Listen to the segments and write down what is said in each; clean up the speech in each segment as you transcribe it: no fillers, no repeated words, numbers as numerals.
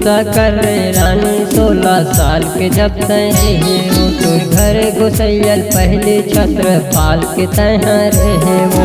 तुरता कर रे रानी 16 साल के जब तय रहे वो तोर घर घुसैयल पहले छत्र पाल के तय रहे वो।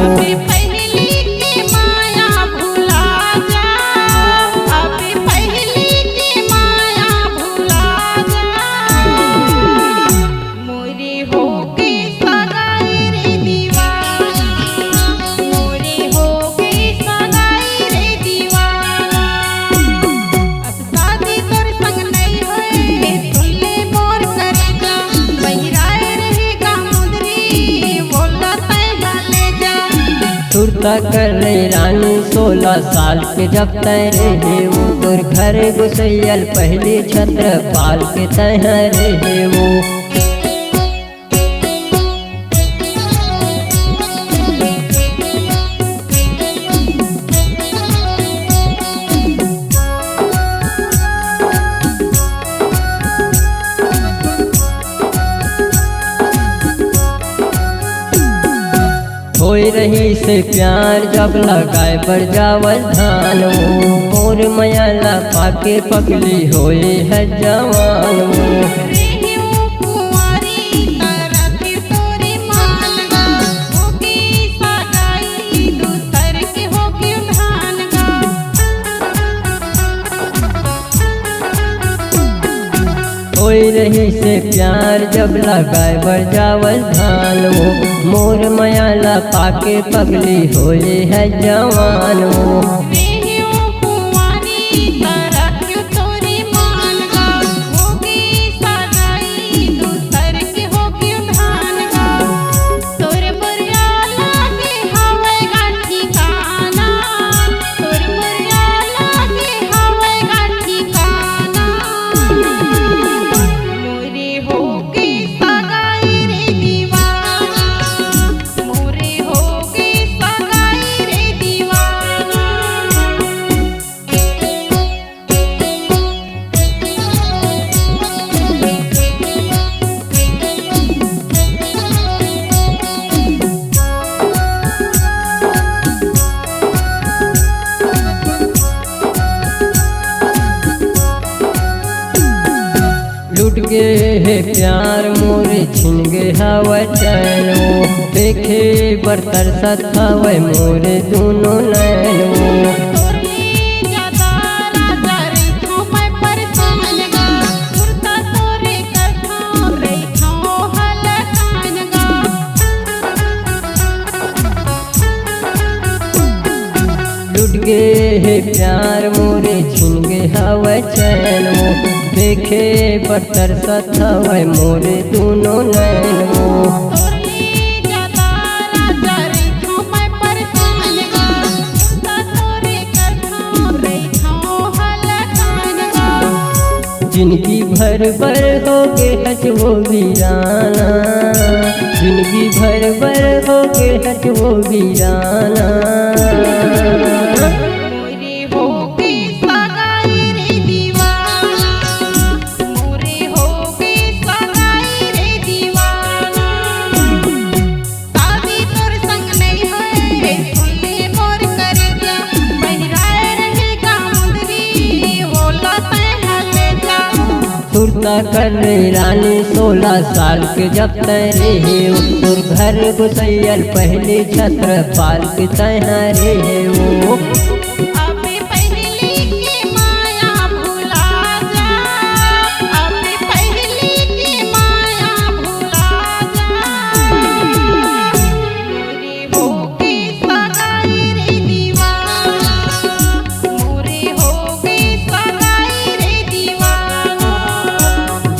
तुरता कर रे रानी 16 साल के जब तय रहे वो तोर घर घुसैयल पहले छत्र पाल के तय रहे वो। होई रही से प्यार जब लगाए पर जावल धान वो मोर मयाला पाके पगली होए है जवान वो। होई रही से प्यार जब लगाए बर जावल धान वो मोर मयाला पाके पगली होए है जवान वो। लुट गए है प्यार मोरे छिन गए हवा चैन वो देखे बरतर सतावे मोरे दोनों नैन वो। लुट गए है प्यार मोरे छिन गए हवा चैन वो देखे बरतर सतावे मोरे दोनों नैन वो। जिंदगी भर हो के हट वो वीराना जिंदगी भर हो के हट वो वीराना। तुरता कर रे रानी 16 साल के जब तय रहे तोर घर घुसैयल पहले छत्र पाल के तय रहे वो।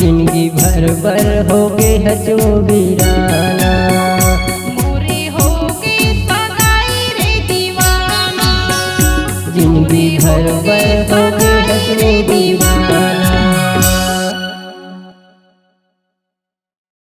जिंदगी भर हो गए हचो वीराना मोरे हो गए सगाई रे दीवाना। जिंदगी भर हो